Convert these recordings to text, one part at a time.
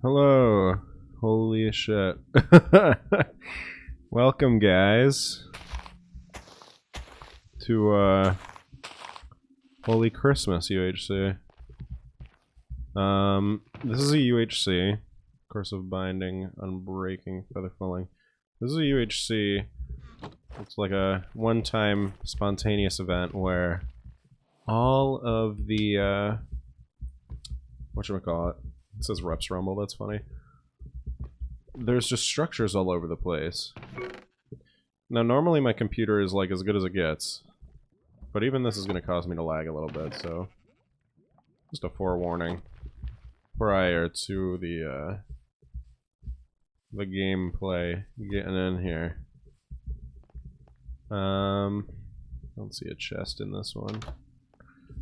Hello. Holy shit. Welcome, guys, to Holy Christmas UHC. This is a UHC, Course of Binding, Unbreaking, Feather Falling. This is a UHC. It's like a one-time spontaneous event where all of the whatchamacallit, it says Reps Rumble, that's funny. There's just structures all over the place. Now normally my computer is like as good as it gets, but even this is going to cause me to lag a little bit, so just a forewarning prior to the gameplay getting in here. Don't see a chest in this one.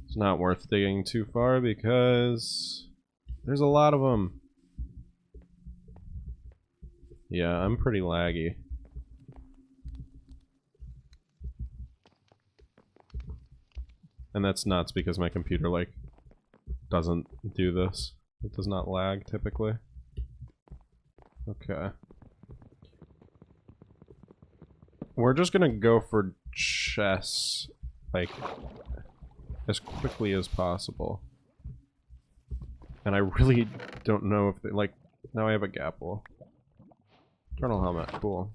It's not worth digging too far because there's a lot of them. Yeah, I'm pretty laggy. And that's nuts because my computer, like, doesn't do this. It does not lag, typically. Okay. We're just gonna go for chests, like, as quickly as possible. And I really don't know if they, like, now I have a gapple. Eternal helmet, cool.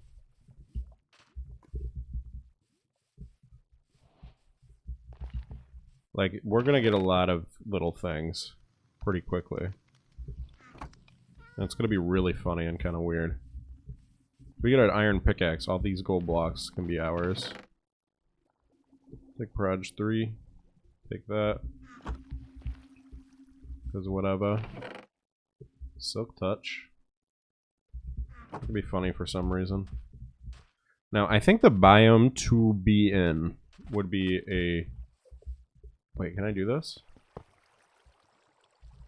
Like, we're gonna get a lot of little things pretty quickly. And it's gonna be really funny and kind of weird. If we get an iron pickaxe, all these gold blocks can be ours. Take Proj 3. Take that. Because whatever. Silk Touch. It could be funny for some reason. Now, I think the biome to be in would be a... Wait, can I do this?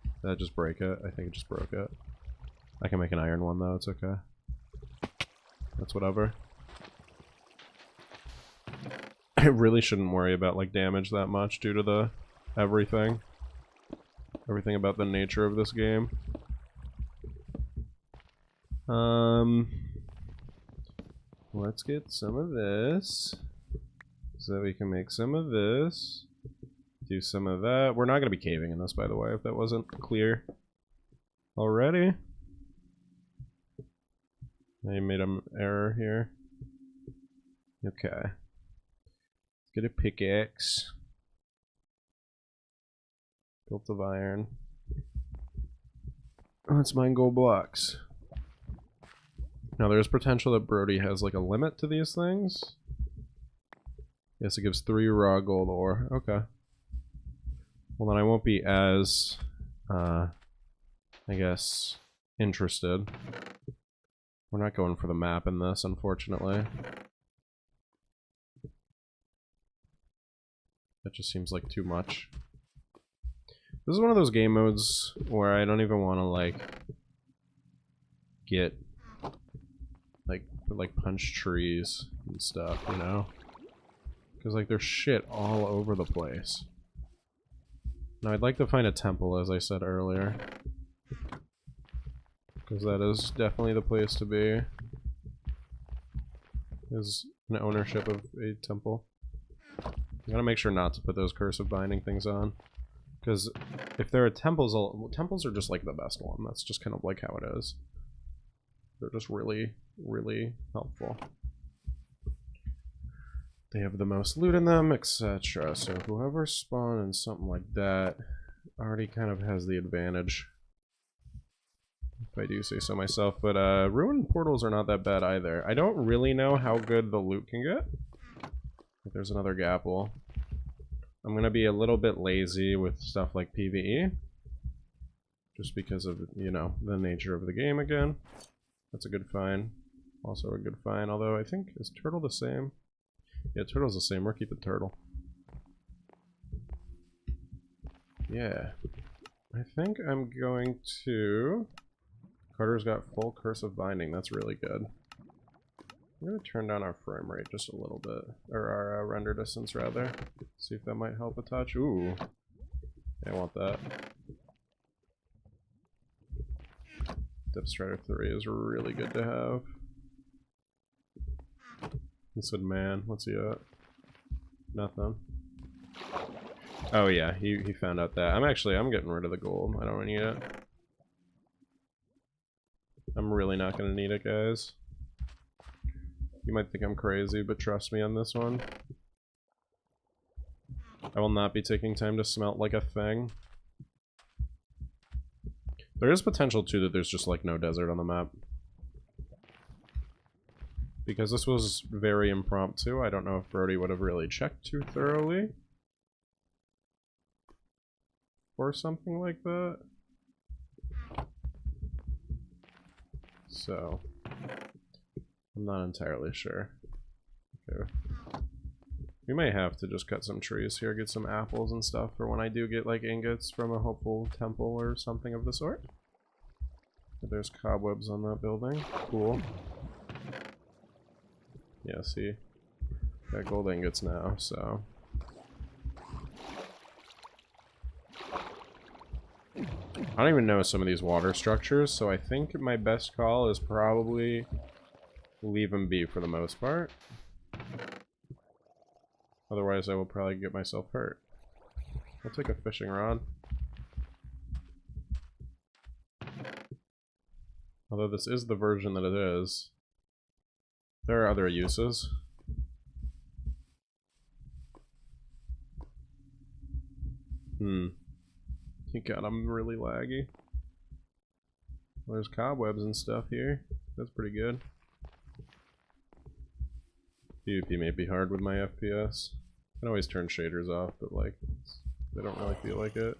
Did that just break it? I think it just broke it. I can make an iron one, though. It's okay. That's whatever. I really shouldn't worry about, like, damage that much due to the everything. Everything about the nature of this game. Let's get some of this, so that we can make some of this, do some of that. We're not going to be caving in this, by the way, if that wasn't clear already. I made an error here. Okay. Let's get a pickaxe. Built of iron. Let's mine gold blocks. Now there's potential that Brody has like a limit to these things. Yes, it gives 3 raw gold ore. Okay. Well then I won't be as, I guess, interested. We're not going for the map in this, unfortunately. That just seems like too much. This is one of those game modes where I don't even want to like get like punch trees and stuff, you know? Because like there's shit all over the place. Now I'd like to find a temple, as I said earlier, because that is definitely the place to be. Is an ownership of a temple. I gotta make sure not to put those Curse of Binding things on. Because if there are temples, temples are just like the best one. That's just kind of like how it is. They're just really, really helpful. They have the most loot in them, etc. So whoever spawned in something like that already kind of has the advantage. If I do say so myself. But ruined portals are not that bad either. I don't really know how good the loot can get. If there's another gapple. I'm going to be a little bit lazy with stuff like PvE. Just because of, you know, the nature of the game again. That's a good find. Also a good find, although I think, is turtle the same? Yeah, turtle's the same. We're keeping turtle. Yeah. I think I'm going to... Carter's got full Curse of Binding. That's really good. I'm going to turn down our frame rate just a little bit. Or our render distance, rather. See if that might help a touch. Ooh. I want that. Depth Strider 3 is really good to have. He said, man, what's he at? Nothing. Oh yeah, he found out that. I'm getting rid of the gold. I don't need it. I'm really not gonna need it, guys. You might think I'm crazy, but trust me on this one. I will not be taking time to smelt like a thing. There is potential too that there's just like no desert on the map. Because this was very impromptu, I don't know if Brody would have really checked too thoroughly. Or something like that. So, I'm not entirely sure. Okay. We may have to just cut some trees here, get some apples and stuff for when I do get like ingots from a hopeful temple or something of the sort. There's cobwebs on that building. Cool. Yeah, see? Got gold ingots now, so. I don't even know some of these water structures, so I think my best call is probably leave them be for the most part. Otherwise, I will probably get myself hurt. I'll take a fishing rod. Although this is the version that it is. There are other uses. God, I'm really laggy. There's cobwebs and stuff here. That's pretty good. PvP may be hard with my FPS. I can always turn shaders off, but like, they don't really feel like it.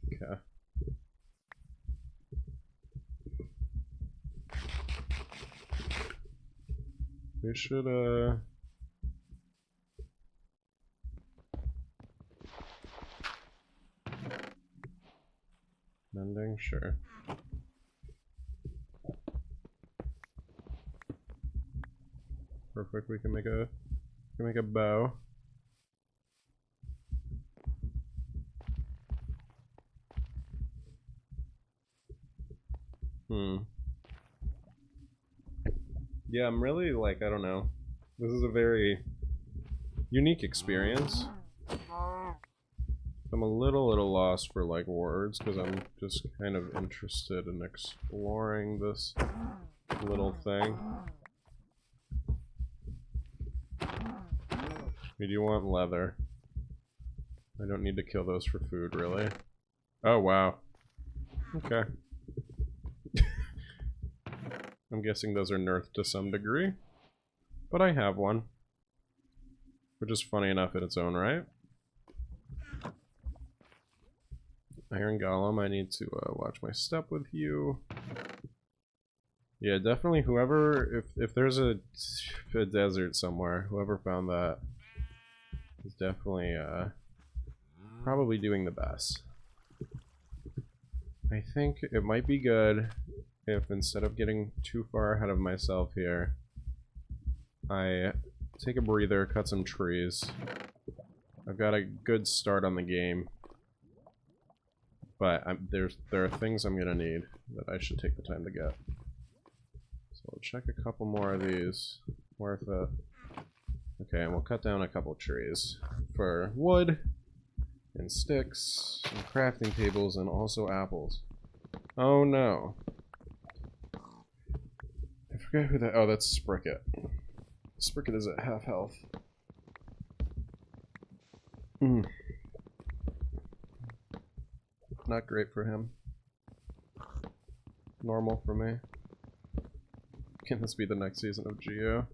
Okay. We should, mending? Sure. Perfect, we can make a bow. Yeah, I'm really, like, I don't know. This is a very unique experience. I'm a little lost for, like, words, because I'm just kind of interested in exploring this little thing. Do you want leather? I don't need to kill those for food, really. Oh, wow. Okay. I'm guessing those are nerfed to some degree. But I have one. Which is funny enough in its own right. Iron Golem, I need to watch my step with you. Yeah, definitely whoever, if there's a desert somewhere, whoever found that is definitely probably doing the best. I think it might be good if instead of getting too far ahead of myself here, I take a breather, cut some trees. I've got a good start on the game, but there are things I'm gonna need that I should take the time to get. So we'll check a couple more of these. Worth it. Okay, and we'll cut down a couple trees for wood and sticks and crafting tables and also apples. Oh no. I forget who that. Oh, that's Spricket. Spricket is at half health. Not great for him. Normal for me. Can this be the next season of Geo?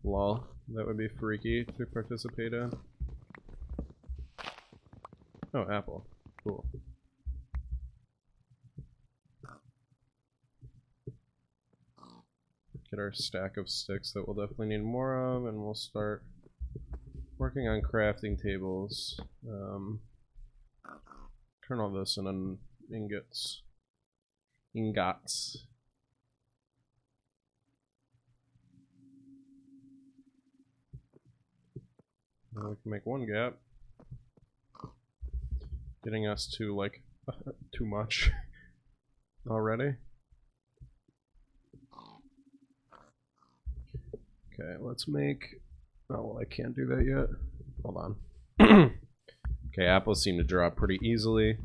Lol. That would be freaky to participate in. Oh, apple. Cool. Get our stack of sticks that we'll definitely need more of, and we'll start working on crafting tables. Turn all this into ingots. Ingots. Well, we can make one gap. Getting us to, like, too much already. Okay, let's make... Oh, well, I can't do that yet. Hold on. Okay, apples seem to drop pretty easily.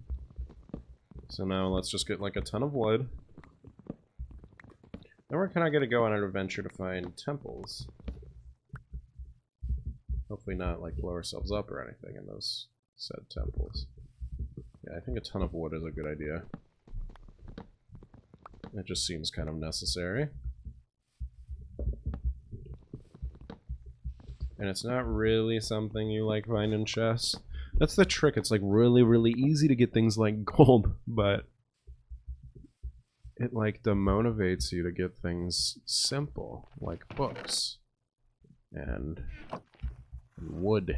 So now let's just get, like, a ton of wood. Then we're kind of going to go on an adventure to find temples. Hopefully not, like, blow ourselves up or anything in those said temples. Yeah, I think a ton of wood is a good idea. It just seems kind of necessary. And it's not really something you like find in chests. That's the trick. It's like really, really easy to get things like gold, but it like demotivates you to get things simple, like books and wood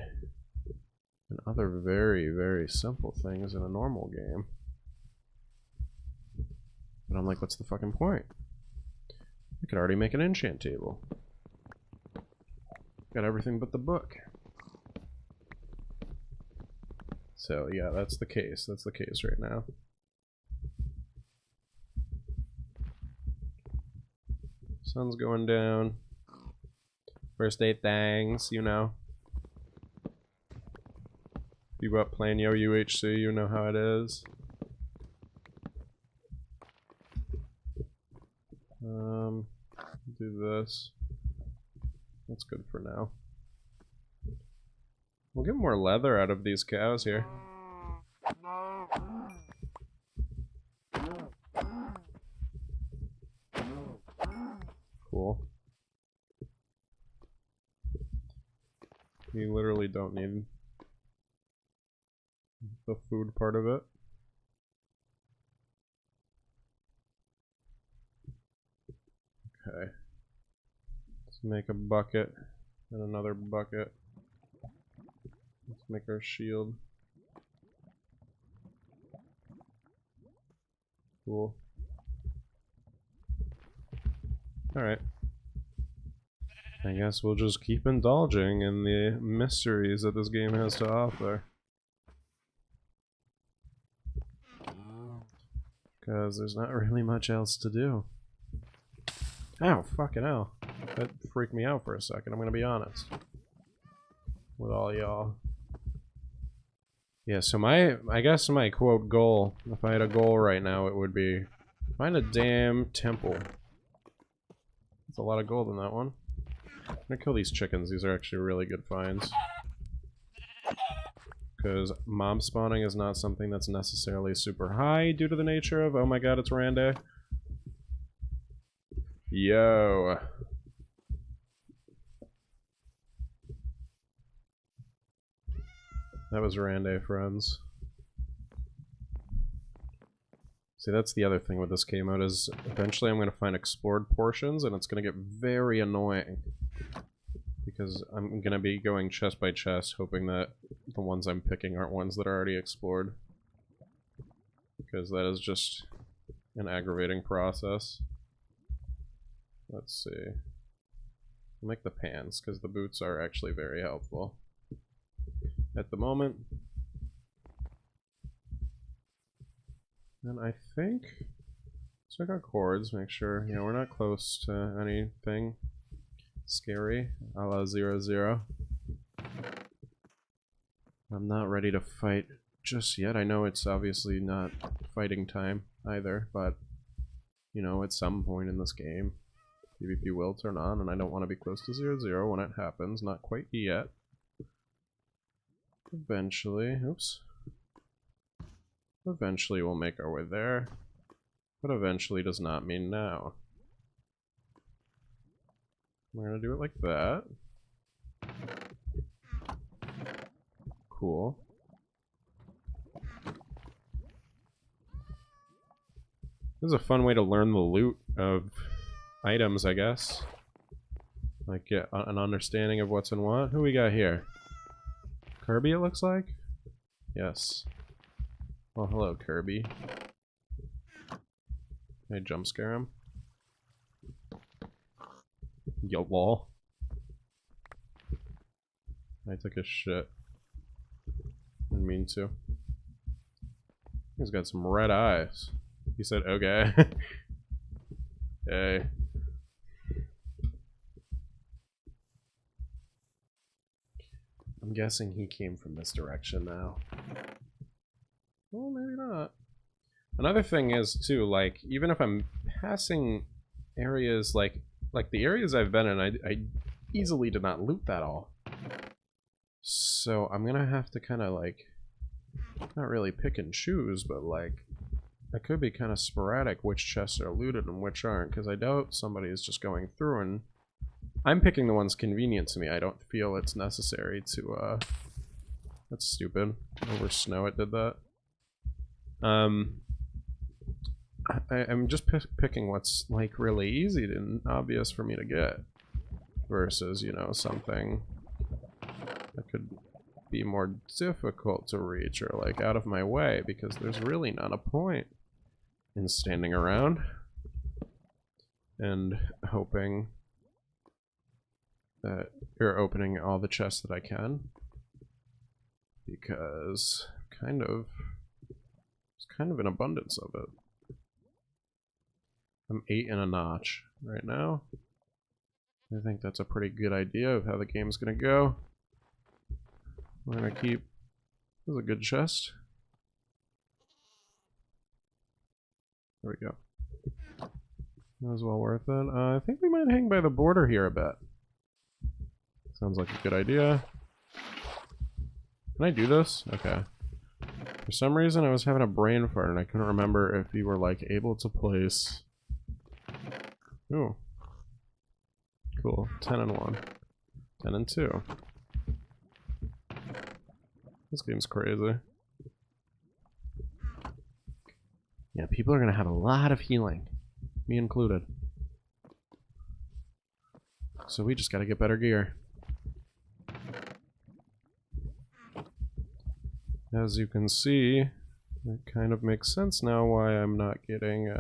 and other very, very simple things in a normal game. But I'm like, what's the fucking point? I could already make an enchant table. Got everything but the book. So yeah, that's the case. That's the case right now. Sun's going down. First 8 things, you know. If you up playing Yo UHC, you know how it is. Do this. That's good for now. We'll get more leather out of these cows here. Cool. You literally don't need the food part of it. Okay. Let's make a bucket and another bucket. Let's make our shield. Cool. Alright. I guess we'll just keep indulging in the mysteries that this game has to offer. Because there's not really much else to do. Ow, fucking hell. That freaked me out for a second, I'm gonna be honest. With all y'all. Yeah, so I guess my quote goal, if I had a goal right now, it would be find a damn temple. That's a lot of gold in that one. I'm gonna kill these chickens, these are actually really good finds. Because mob spawning is not something that's necessarily super high due to the nature of, oh my god, it's Randy. Yo. That was Randy, friends. See, that's the other thing with this game mode is eventually I'm going to find explored portions and it's going to get very annoying. Because I'm going to be going chest by chest hoping that the ones I'm picking aren't ones that are already explored. Because that is just an aggravating process. Let's see. I'll make the pants because the boots are actually very helpful at the moment. And I think check our cords, make sure, you know, we're not close to anything scary, a la 0-0. I'm not ready to fight just yet. I know it's obviously not fighting time either, but you know, at some point in this game, PvP will turn on, and I don't want to be close to 0-0 when it happens. Not quite yet. Eventually, oops. Eventually we'll make our way there. But eventually does not mean now. We're gonna do it like that. Cool. This is a fun way to learn the loot of items, I guess. Like, get an understanding of what's in what. Who we got here? Kirby, it looks like? Yes. Well, hello, Kirby. Can I jump scare him? Yo, lol. I took a shit. Didn't mean to. He's got some red eyes. He said, okay. Hey. I'm guessing he came from this direction now. Well, maybe not. Another thing is, too, like, even if I'm passing areas like the areas I've been in, I easily did not loot that all. So I'm gonna have to kind of, like, not really pick and choose, but, like, I could be kind of sporadic which chests are looted and which aren't, because I doubt somebody is just going through and I'm picking the ones convenient to me. I don't feel it's necessary to, that's stupid. Over snow it did that. I'm just picking what's, like, really easy and obvious for me to get. Versus, you know, something that could be more difficult to reach or, like, out of my way, because there's really not a point in standing around and hoping that you're opening all the chests that I can, because there's kind of an abundance of it. I'm 8 in a notch right now. I think that's a pretty good idea of how the game's gonna go. We're gonna keep. This is a good chest. There we go. That was well worth it. I think we might hang by the border here a bit. Sounds like a good idea. Can I do this? Okay. For some reason I was having a brain fart and I couldn't remember if you were, like, able to place... Ooh. Cool. 10 and 1. 10 and 2. This game's crazy. Yeah, people are gonna have a lot of healing. Me included. So we just gotta get better gear. As you can see, it kind of makes sense now why I'm not getting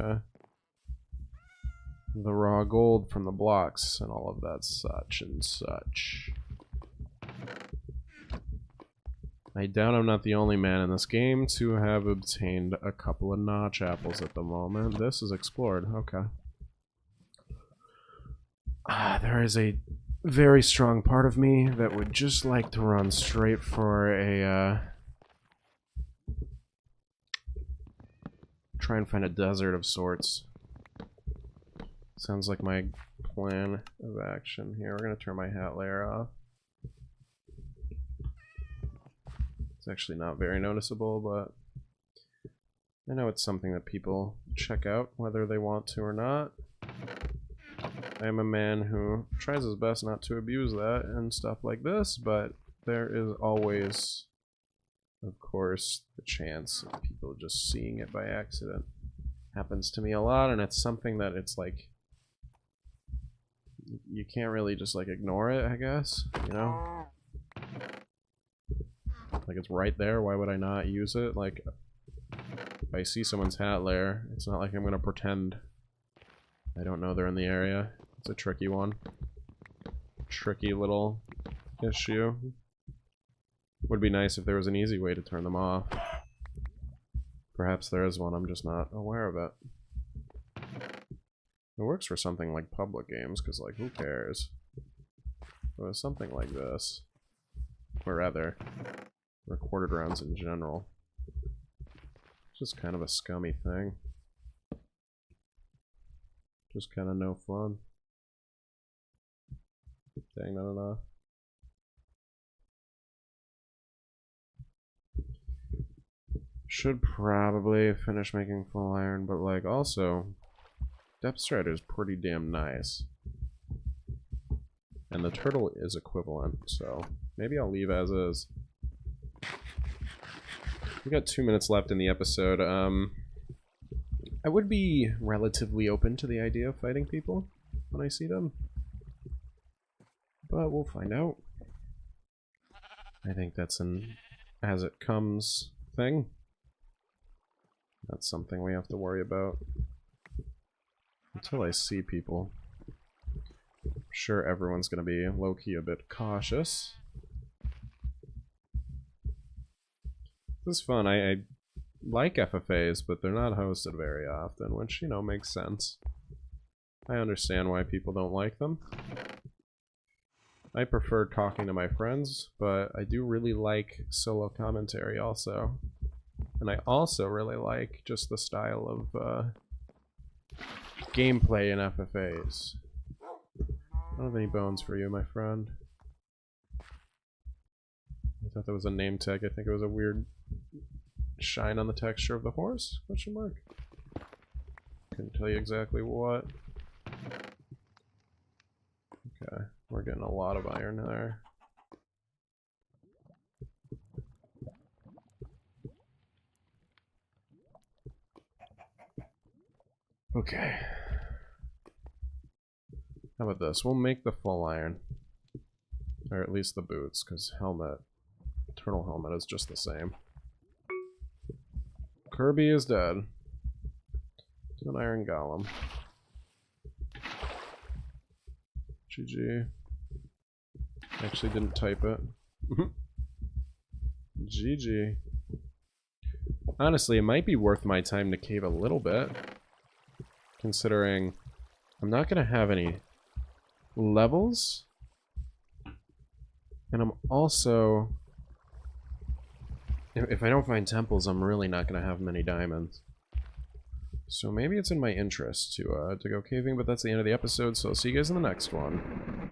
the raw gold from the blocks and all of that such and such. I doubt I'm not the only man in this game to have obtained a couple of notch apples at the moment. This is explored. Okay. There is a very strong part of me that would just like to run straight for a try and find a desert of sorts. Sounds like my plan of action here. We're gonna turn my hat layer off. It's actually not very noticeable, but I know it's something that people check out whether they want to or not. I am a man who tries his best not to abuse that and stuff like this, but there is always, of course, the chance of people just seeing it by accident. Happens to me a lot, and it's something that it's like you can't really just like ignore it, I guess, you know? Like, it's right there, why would I not use it? Like, if I see someone's hat layer, it's not like I'm gonna pretend I don't know they're in the area. It's a tricky one. Tricky little issue. Would be nice if there was an easy way to turn them off. Perhaps there is one, I'm just not aware of it. It works for something like public games, because, like, who cares? But with something like this, or rather, recorded rounds in general, it's just kind of a scummy thing. Just kind of no fun. Dang, not enough. Should probably finish making full iron, but, like, also, Depth Strider is pretty damn nice. And the turtle is equivalent, so maybe I'll leave as is. We got 2 minutes left in the episode. I would be relatively open to the idea of fighting people when I see them. But we'll find out. I think that's an as it comes thing. That's something we have to worry about. Until I see people. I'm sure everyone's going to be low-key a bit cautious. This is fun. I like FFAs, but they're not hosted very often, which, you know, makes sense. I understand why people don't like them. I prefer talking to my friends, but I do really like solo commentary also. And I also really like just the style of gameplay in FFAs. I don't have any bones for you, my friend. I thought that was a name tag. I think it was a weird shine on the texture of the horse? Question mark. Couldn't tell you exactly what. Okay, we're getting a lot of iron there. Okay. How about this? We'll make the full iron. Or at least the boots, because helmet, eternal helmet is just the same. Kirby is dead. To an iron golem. GG. Actually didn't type it. GG. Honestly, it might be worth my time to cave a little bit. Considering I'm not going to have any levels. And I'm also... If I don't find temples, I'm really not going to have many diamonds. So maybe it's in my interest to go caving, but that's the end of the episode, so I'll see you guys in the next one.